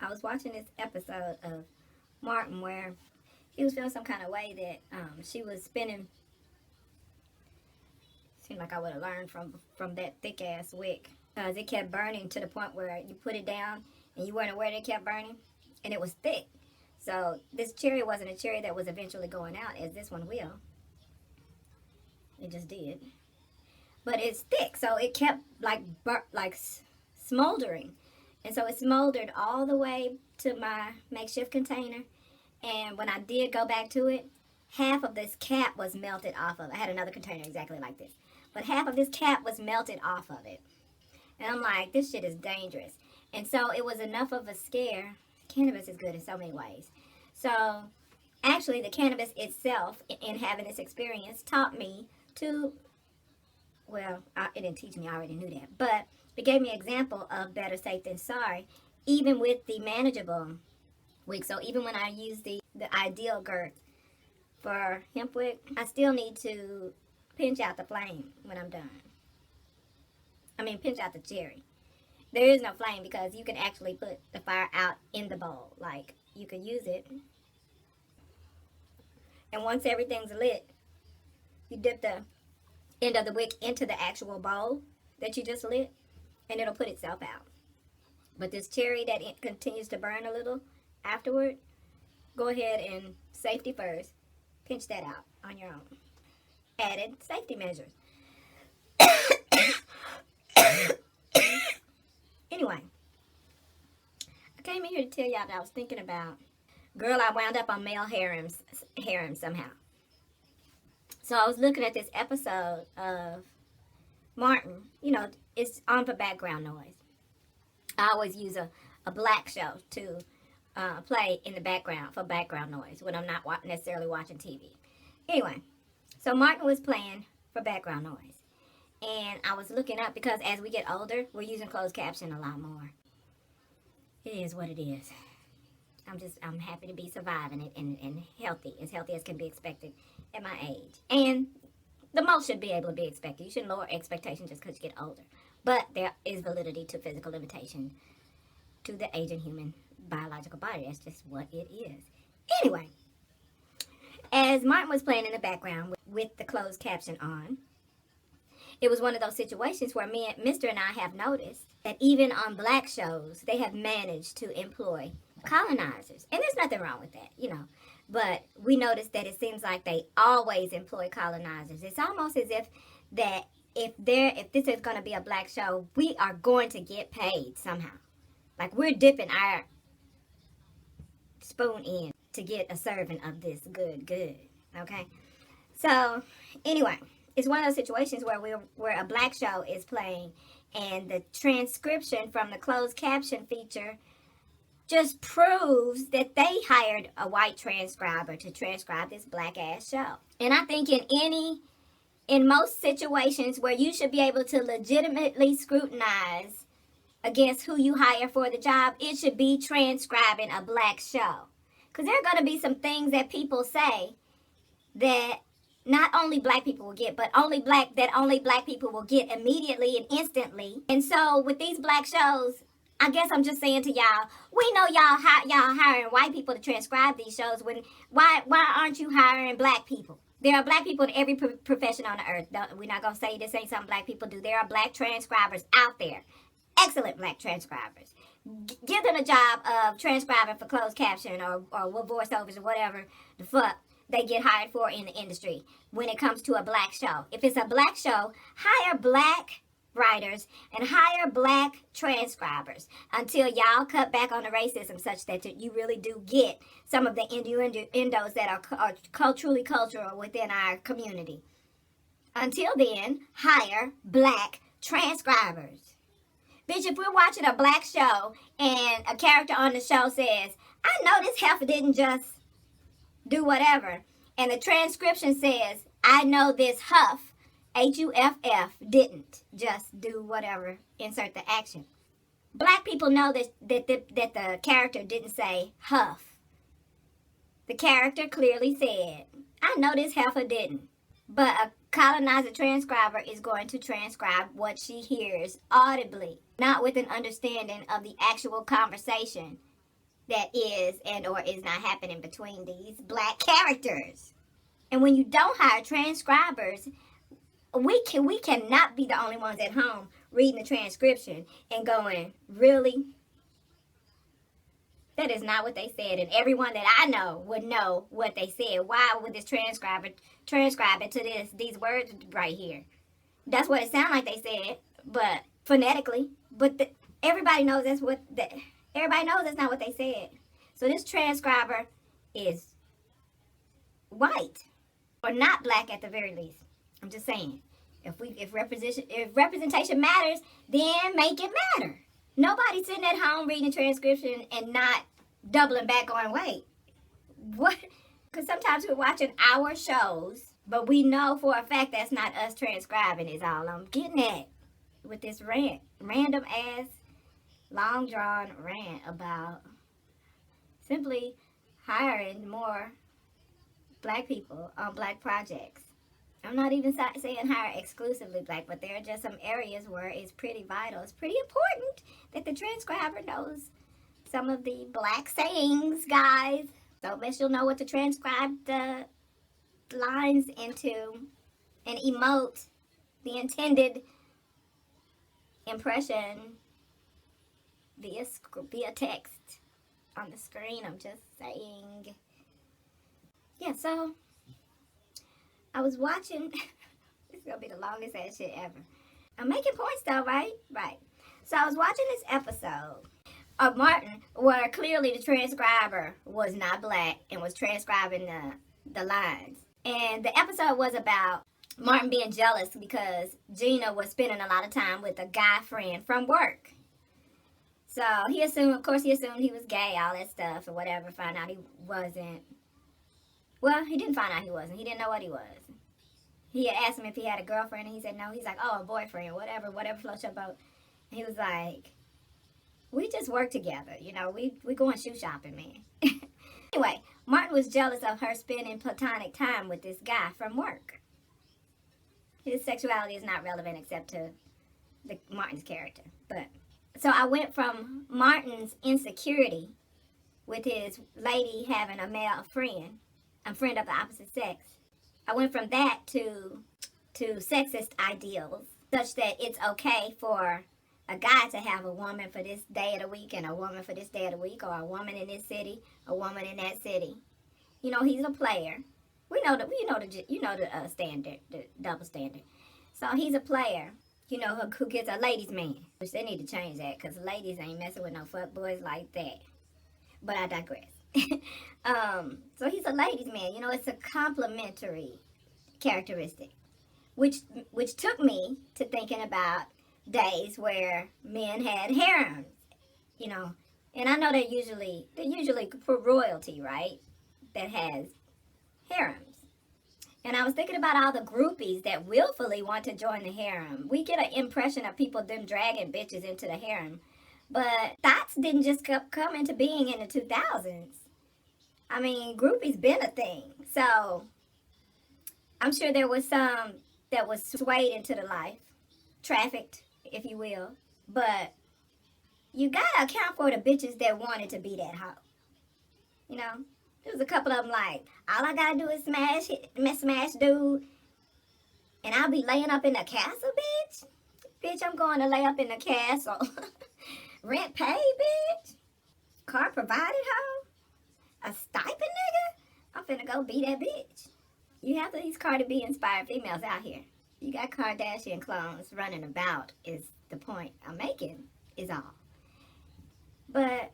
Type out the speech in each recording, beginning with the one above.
I was watching this episode of Martin where he was feeling some kind of way that she was spinning. Seemed like I would have learned from that thick ass wick, because it kept burning to the point where you put it down and you weren't aware that it kept burning, and it was thick. So this cherry wasn't a cherry that was eventually going out, as this one will. It just did, but it's thick, so it kept like smoldering, and so it smoldered all the way to my makeshift container. And when I did go back to it, half of this cap was melted off of it. I had another container exactly like this, but half of this cap was melted off of it. And I'm like, this shit is dangerous. And so it was enough of a scare. Cannabis is good in so many ways. So actually the cannabis itself, in having this experience, taught me to, well, it didn't teach me, I already knew that, but it gave me an example of better safe than sorry, even with the manageable wick. So even when I use the ideal girth for hemp wick, I still need to pinch out the flame when I'm done. I mean, pinch out the cherry. There is no flame because you can actually put the fire out in the bowl. Like, you can use it. And once everything's lit, you dip the end of the wick into the actual bowl that you just lit, and it'll put itself out. But this cherry that it continues to burn a little afterward, go ahead and, safety first, pinch that out on your own. Added safety measures. Anyway, I came in here to tell y'all that I was thinking about, girl, I wound up on male harem somehow. So I was looking at this episode of Martin. You know, it's on for background noise. I always use a black show to play in the background for background noise when I'm not necessarily watching TV. Anyway, so Martin was playing for background noise. And I was looking up because as we get older, we're using closed caption a lot more. It is what it is. I'm happy to be surviving it and healthy as can be expected at my age. And the most should be able to be expected. You shouldn't lower expectations just because you get older. But there is validity to physical limitation to the aging human biological body. That's just what it is. Anyway, as Martin was playing in the background with the closed caption on, it was one of those situations where Mr. and I have noticed that even on black shows, they have managed to employ colonizers. And there's nothing wrong with that, you know. But we noticed that it seems like they always employ colonizers. It's almost as if that if this is going to be a black show, we are going to get paid somehow. Like we're dipping our spoon in to get a serving of this good. Okay? So, anyway, it's one of those situations where a black show is playing and the transcription from the closed caption feature just proves that they hired a white transcriber to transcribe this black ass show. And I think in most situations where you should be able to legitimately scrutinize against who you hire for the job, it should be transcribing a black show. Because there are going to be some things that people say that not only black people will get, but only black people will get immediately and instantly. And so with these black shows, I guess I'm just saying to y'all, we know y'all hiring white people to transcribe these shows. Why aren't you hiring black people? There are black people in every profession on the earth. We're not going to say this ain't something black people do. There are black transcribers out there. Excellent black transcribers. Give them a job of transcribing for closed caption or voiceovers or whatever the fuck they get hired for in the industry when it comes to a black show. If it's a black show, hire black writers and hire black transcribers until y'all cut back on the racism such that you really do get some of the innuendos that are culturally cultural within our community. Until then, hire black transcribers. Bitch, if we're watching a black show and a character on the show says, I know this heifer didn't just do whatever, and the transcription says, I know this huff, Huff, didn't just do whatever, insert the action. Black people know that the character didn't say huff. The character clearly said, I know this heifer didn't. But colonizer transcriber is going to transcribe what she hears audibly, not with an understanding of the actual conversation that is and or is not happening between these black characters. And when you don't hire transcribers, we cannot be the only ones at home reading the transcription and going, really? That is not what they said. And everyone that I know would know what they said. Why would this transcriber transcribe it to these words right here? That's what it sounded like they said, but phonetically. But everybody knows everybody knows that's not what they said. So this transcriber is white or not black at the very least. I'm just saying. If representation matters, then make it matter. Nobody's sitting at home reading the transcription and not doubling back on wait. What? Because sometimes we're watching our shows, but we know for a fact that's not us transcribing is all I'm getting at with this random ass, long drawn rant about simply hiring more black people on black projects. I'm not even saying hire exclusively black, but there are just some areas where it's pretty vital. It's pretty important that the transcriber knows some of the black sayings, guys. So best you'll know what to transcribe the lines into and emote the intended impression via text on the screen. I'm just saying. Yeah, so I was watching, this is going to be the longest ass shit ever. I'm making points though, right? Right. So I was watching this episode of Martin where clearly the transcriber was not black and was transcribing the lines. And the episode was about Martin being jealous because Gina was spending a lot of time with a guy friend from work. So he assumed he was gay, all that stuff or whatever, found out he wasn't. Well, he didn't find out he wasn't. He didn't know what he was. He had asked him if he had a girlfriend, and he said no. He's like, oh, a boyfriend, whatever floats your boat. And he was like, we just work together. You know, we going shoe shopping, man. Anyway, Martin was jealous of her spending platonic time with this guy from work. His sexuality is not relevant except to Martin's character. But so I went from Martin's insecurity with his lady having a male friend, a friend of the opposite sex. I went from that to sexist ideals, such that it's okay for a guy to have a woman for this day of the week and a woman for this day of the week, or a woman in this city, a woman in that city. You know, he's a player. You know the standard, the double standard. So he's a player, you know, who gets a ladies' man. Which they need to change that, because ladies ain't messing with no fuck boys like that. But I digress. So he's a ladies' man. You know, it's a complimentary characteristic, which took me to thinking about days where men had harems, you know, and I know they're usually for royalty, right? That has harems. And I was thinking about all the groupies that willfully want to join the harem. We get an impression of people them dragging bitches into the harem, but thoughts didn't just come into being in the 2000s. I mean, groupies been a thing. So I'm sure there was some that was swayed into the life, trafficked, if you will. But you gotta account for the bitches that wanted to be that hoe. You know, there was a couple of them like, all I gotta do is smash dude, and I'll be laying up in the castle, bitch. Bitch, I'm going to lay up in the castle. Rent paid, bitch. Car provided, hoe. A stipend, nigga? I'm finna go be that bitch. You have these Cardi B inspired females out here. You got Kardashian clones running about is the point I'm making, is all. But,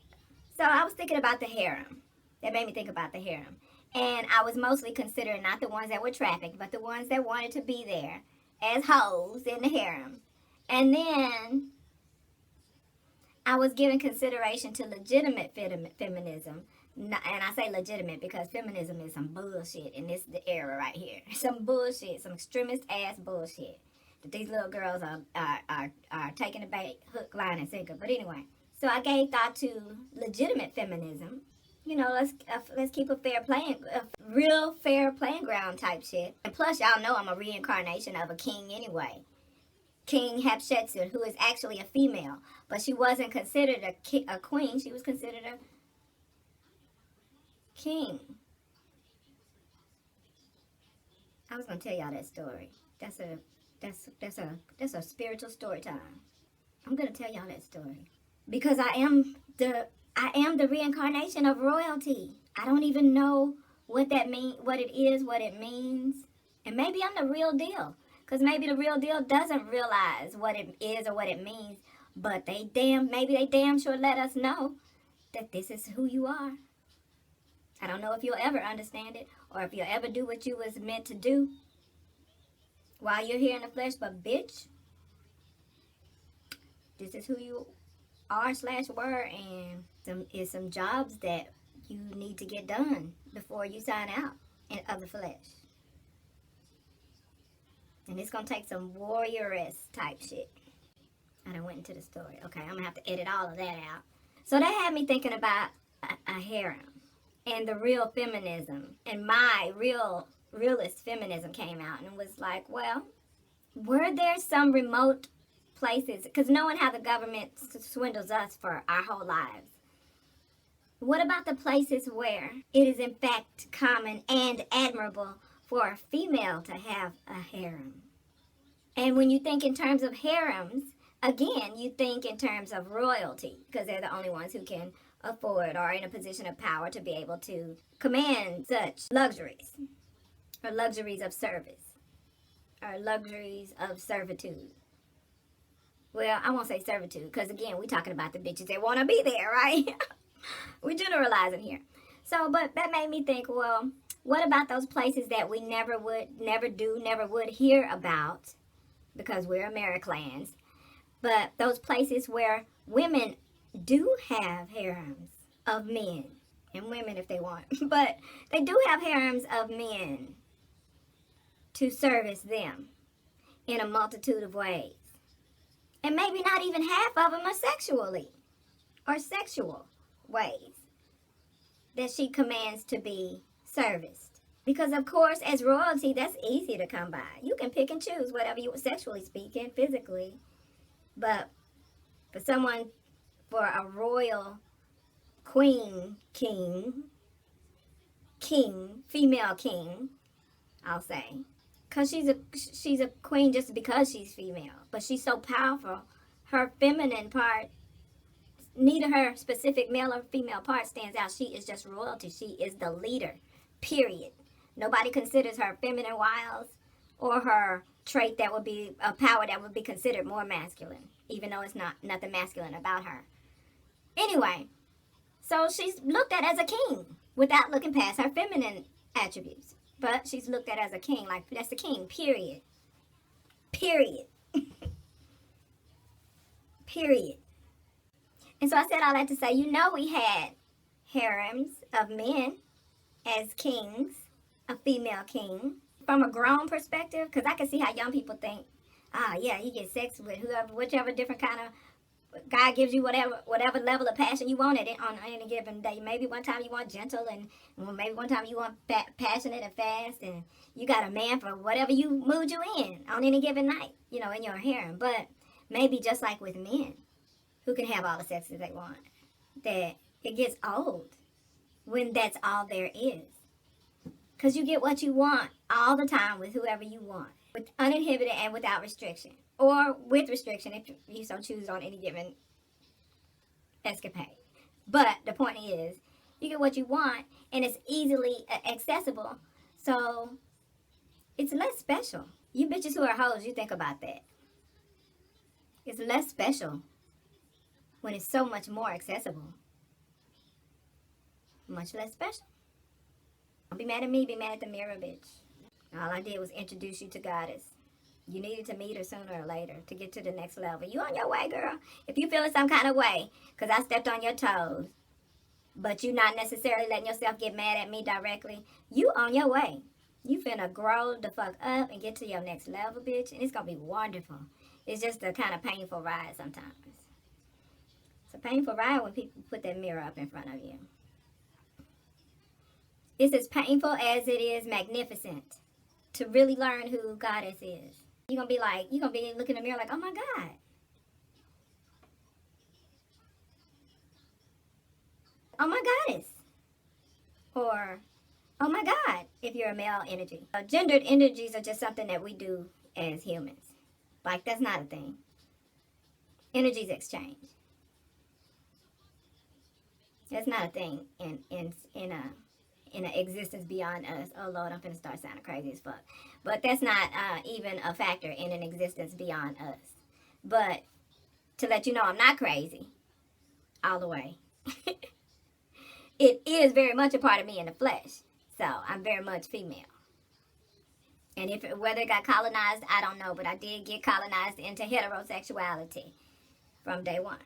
so I was thinking about the harem. That made me think about the harem. And I was mostly considering not the ones that were trafficked, but the ones that wanted to be there as hoes in the harem. And then I was giving consideration to legitimate feminism. And I say legitimate because feminism is some bullshit in this era right here. Some bullshit, some extremist ass bullshit that these little girls are taking a bait, hook, line, and sinker. But anyway, so I gave thought to legitimate feminism, You know, let's keep a real fair playing ground type shit. And plus, y'all know I'm a reincarnation of a king anyway. King Hatshepsut, who is actually a female, but she wasn't considered a queen. She was considered a king. I was gonna tell y'all that story. That's a spiritual story time. I'm gonna tell y'all that story because I am the reincarnation of royalty. I don't even know what that mean, what it is, what it means, and maybe I'm the real deal. Cause maybe the real deal doesn't realize what it is or what it means, but maybe they damn sure let us know that this is who you are. I don't know if you'll ever understand it or if you'll ever do what you was meant to do while you're here in the flesh, but bitch, this is who you are/were, and some jobs that you need to get done before you sign out of the flesh. And it's gonna take some warrioress type shit. I done went into the story. Okay, I'm gonna have to edit all of that out. So that had me thinking about a harem and the real feminism, and my realist feminism came out and was like, well, were there some remote places, because knowing how the government swindles us for our whole lives, what about the places where it is in fact common and admirable for a female to have a harem? And when you think in terms of harems, again, you think in terms of royalty, because they're the only ones who can afford or are in a position of power to be able to command such luxuries, or luxuries of service, or luxuries of servitude. Well, I won't say servitude, because again, we're talking about the bitches that want to be there, right? We're generalizing here. So, but that made me think, well, what about those places that we never would hear about, because we're Americlans, but those places where women do have harems of men, and women if they want, but they do have harems of men to service them in a multitude of ways. And maybe not even half of them are sexually or sexual ways that she commands to be serviced. Because of course, as royalty, that's easy to come by. You can pick and choose whatever you sexually speaking, physically. But for a royal queen, king, female king, I'll say, because she's a queen just because she's female, but she's so powerful. Her feminine part, neither her specific male or female part stands out. She is just royalty. She is the leader, period. Nobody considers her feminine wiles or her trait that would be a power that would be considered more masculine, even though it's nothing masculine about her. Anyway, so she's looked at as a king without looking past her feminine attributes. But she's looked at as a king, like that's the king, period. Period. Period. And so I said all that to say, we had harems of men as kings, a female king. From a grown perspective, because I can see how young people think, yeah, you get sex with whichever different kind of God gives you, whatever level of passion you want on any given day. Maybe one time you want gentle, and maybe one time you want passionate and fast, and you got a man for whatever mood you in on any given night, in your harem. But maybe just like with men, who can have all the sex that they want, that it gets old when that's all there is. Because you get what you want all the time with whoever you want, with uninhibited and without restriction. Or with restriction if you so choose on any given escapade. But the point is, you get what you want, and it's easily accessible, so it's less special. You bitches who are hoes, you think about that. It's less special when it's so much more accessible. Much less special. Don't be mad at me, be mad at the mirror, bitch. All I did was introduce you to Goddess. You needed to meet her sooner or later to get to the next level. You on your way, girl. If you feeling some kind of way, because I stepped on your toes, but you not necessarily letting yourself get mad at me directly, you on your way. You finna grow the fuck up and get to your next level, bitch, and it's gonna be wonderful. It's just a kind of painful ride sometimes. It's a painful ride when people put that mirror up in front of you. It's as painful as it is magnificent to really learn who Goddess is. You're gonna be looking in the mirror like, oh my God. Oh my Goddess. Or, oh my God, if you're a male energy. Gendered energies are just something that we do as humans. Like, that's not a thing. Energies exchange. That's not a thing in a existence beyond us. Oh Lord, I'm finna start sounding crazy as fuck. But that's not even a factor in an existence beyond us. But to let you know I'm not crazy all the way. It is very much a part of me in the flesh. So I'm very much female. And whether it got colonized, I don't know. But I did get colonized into heterosexuality from day one.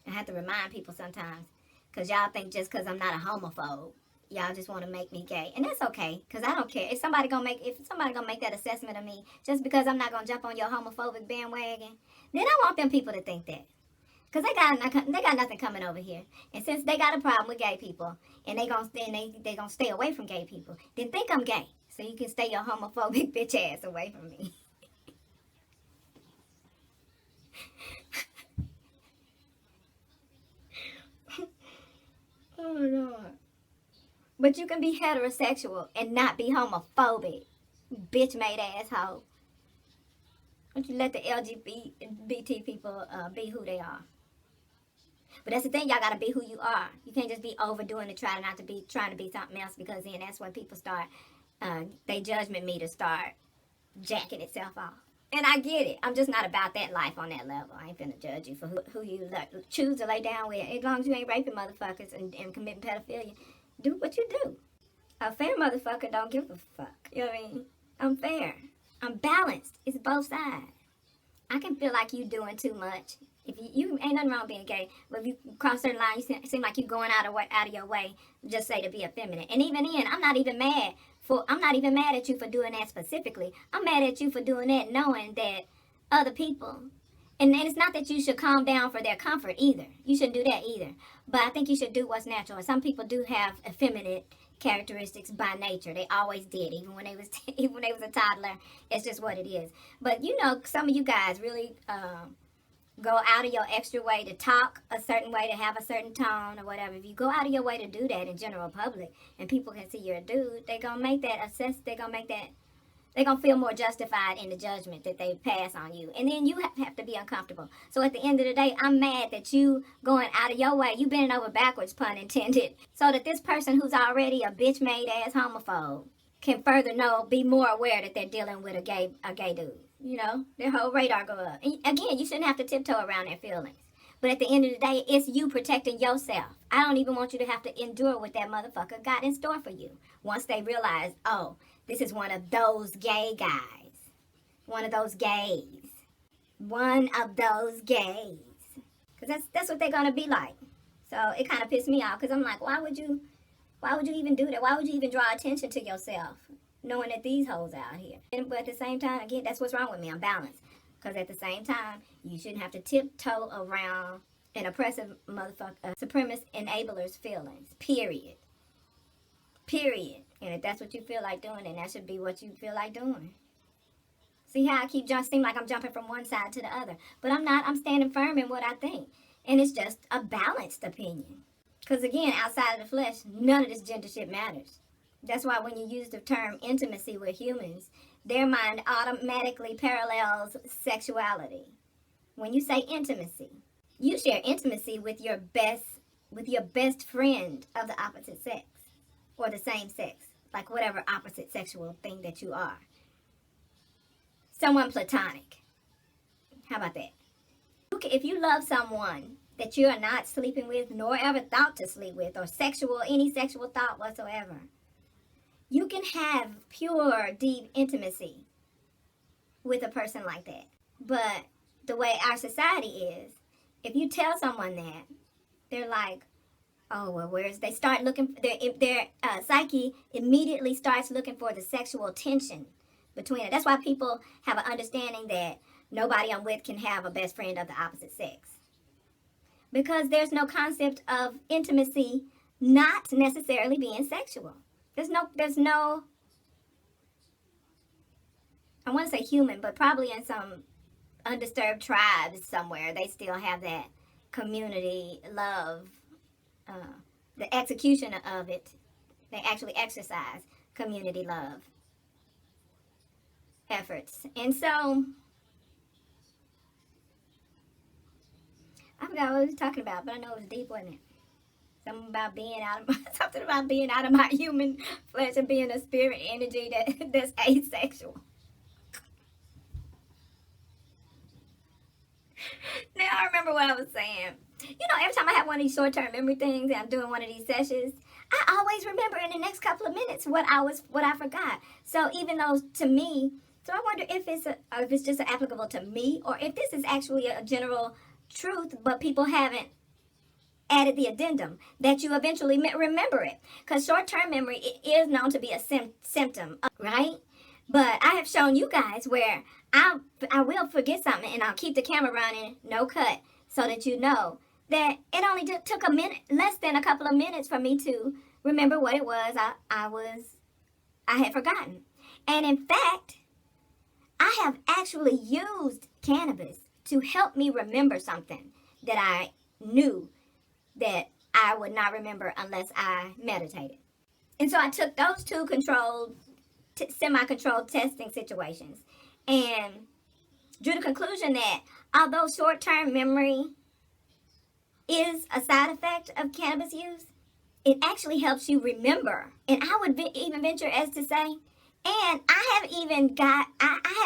I have to remind people sometimes. Because y'all think just because I'm not a homophobe, y'all just want to make me gay. And that's okay. Because I don't care. If somebody gonna make that assessment of me just because I'm not going to jump on your homophobic bandwagon, then I want them people to think that. Because they got nothing coming over here. And since they got a problem with gay people, and they gonna stay away from gay people, then think I'm gay. So you can stay your homophobic bitch ass away from me. Oh, Lord. But you can be heterosexual and not be homophobic. Bitch made asshole. Don't you let the LGBT people be who they are. But that's the thing, y'all gotta be who you are. You can't just be overdoing it, trying to be something else, because then that's when people start, they judgment meter start jacking itself off. And I get it. I'm just not about that life on that level. I ain't finna judge you for who you choose to lay down with. As long as you ain't raping motherfuckers and committing pedophilia, do what you do. A fair motherfucker don't give a fuck. You know what I mean? I'm fair. I'm balanced. It's both sides. I can feel like you doing too much. If you ain't nothing wrong being gay, but if you cross certain lines, you seem like you going out of your way, just say to be effeminate. And even then, I'm not even mad at you for doing that specifically. I'm mad at you for doing that knowing that other people, and it's not that you should calm down for their comfort either. You shouldn't do that either. But I think you should do what's natural. And some people do have effeminate characteristics by nature. They always did, even when they was a toddler. It's just what it is. But you know, some of you guys really go out of your extra way to talk a certain way, to have a certain tone or whatever. If you go out of your way to do that in general public and people can see you're a dude, they're going to feel more justified in the judgment that they pass on you. And then you have to be uncomfortable. So at the end of the day, I'm mad that you going out of your way, you bending over backwards, pun intended, so that this person who's already a bitch-made ass homophobe can further be more aware that they're dealing with a gay dude. You know, their whole radar go up. And again, you shouldn't have to tiptoe around their feelings. But at the end of the day, it's you protecting yourself. I don't even want you to have to endure what that motherfucker got in store for you. Once they realize, oh, this is one of those gay guys. One of those gays. One of those gays. Because that's what they're going to be like. So it kind of pissed me off. Because I'm like, why would you even do that? Why would you even draw attention to yourself? Knowing that these hoes out here. But at the same time, again, that's what's wrong with me. I'm balanced. Because at the same time, you shouldn't have to tiptoe around an oppressive motherfucker, supremacist enabler's feelings. Period. Period. And if that's what you feel like doing, then that should be what you feel like doing. See how I seem like I'm jumping from one side to the other. But I'm not. I'm standing firm in what I think. And it's just a balanced opinion. Because again, outside of the flesh, none of this gender shit matters. That's why when you use the term intimacy with humans, their mind automatically parallels sexuality. When you say intimacy, you share intimacy with your best friend of the opposite sex or the same sex, like whatever opposite sexual thing that you are. Someone platonic. How about that? If you love someone that you are not sleeping with, nor ever thought to sleep with, or any sexual thought whatsoever, you can have pure, deep intimacy with a person like that. But the way our society is, if you tell someone that, they're like, oh, well, they start looking, their psyche immediately starts looking for the sexual tension between it. That's why people have an understanding that nobody I'm with can have a best friend of the opposite sex. Because there's no concept of intimacy not necessarily being sexual. There's no, I want to say human, but probably in some undisturbed tribes somewhere, they still have that community love, uh, the execution of it. They actually exercise community love efforts. And so, I forgot what I was talking about, but I know it was deep, wasn't it? Something about being out of my, something about being out of my human flesh and being a spirit energy that's asexual. Now I remember what I was saying. You know, every time I have one of these short-term memory things and I'm doing one of these sessions, I always remember in the next couple of minutes what I forgot. So even though to me, so I wonder if it's just applicable to me, or if this is actually a general truth, but people haven't added the addendum that you eventually remember it. Because short-term memory, it is known to be a symptom, right? But I have shown you guys where I will forget something and I'll keep the camera running, no cut, so that you know that it only took a minute, less than a couple of minutes for me to remember what it was I had forgotten. And in fact, I have actually used cannabis to help me remember something that I knew that I would not remember unless I meditated. And so I took those two semi-controlled testing situations and drew the conclusion that although short-term memory is a side effect of cannabis use, it actually helps you remember. And I would even venture as to say, and I have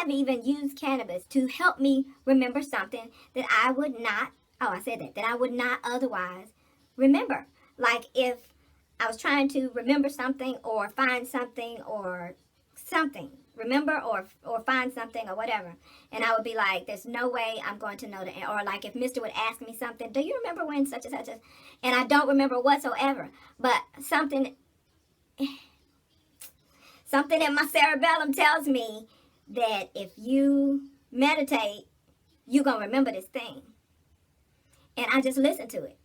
even used cannabis to help me remember something that I would not, that I would not otherwise remember. Like if I was trying to remember something or find something or something, remember or find something or whatever, and I would be like, there's no way I'm going to know that. Or like if Mr. would ask me something, do you remember when such and such, and I don't remember whatsoever, but something in my cerebellum tells me that if you meditate, you're going to remember this thing. And I just listen to it.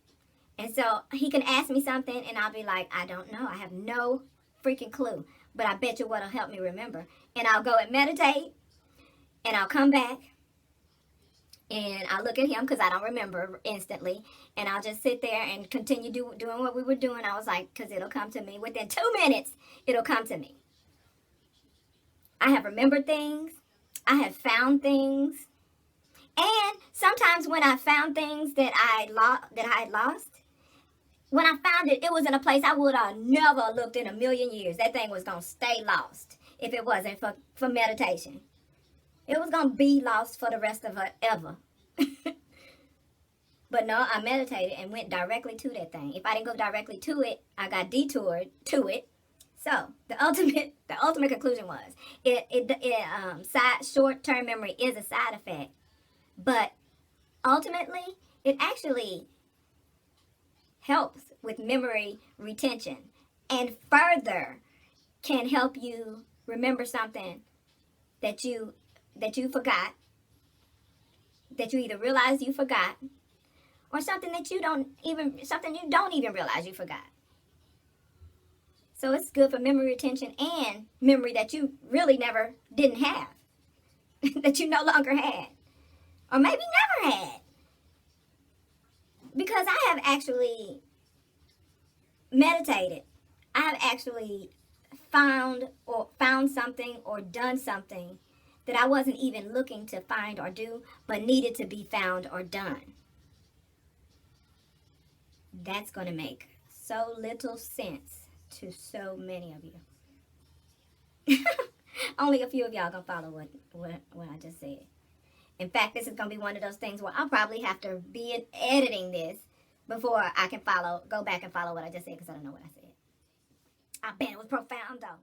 And so he can ask me something and I'll be like, I don't know. I have no freaking clue. But I bet you what'll help me remember. And I'll go and meditate. And I'll come back. And I'll look at him because I don't remember instantly. And I'll just sit there and continue doing what we were doing. I was like, because it'll come to me. Within 2 minutes, it'll come to me. I have remembered things. I have found things. And sometimes when I found things that I had lost, when I found it, it was in a place I would have never looked in a million years. That thing was going to stay lost if it wasn't for meditation. It was going to be lost for the rest of it ever. But no, I meditated and went directly to that thing. If I didn't go directly to it, I got detoured to it. So the ultimate conclusion was short-term memory is a side effect, but ultimately it actually helps with memory retention and further can help you remember something that you forgot, that you either realized you forgot, or something you don't even realize you forgot. So it's good for memory retention and memory that you really didn't have, that you no longer had, or maybe never had. Because I have actually meditated. I have actually found something or done something that I wasn't even looking to find or do, but needed to be found or done. That's going to make so little sense to so many of you. Only a few of y'all gonna follow what I just said. In fact, this is gonna be one of those things where I'll probably have to be editing this before I can go back and follow what I just said, because I don't know what I said. I bet it was profound though.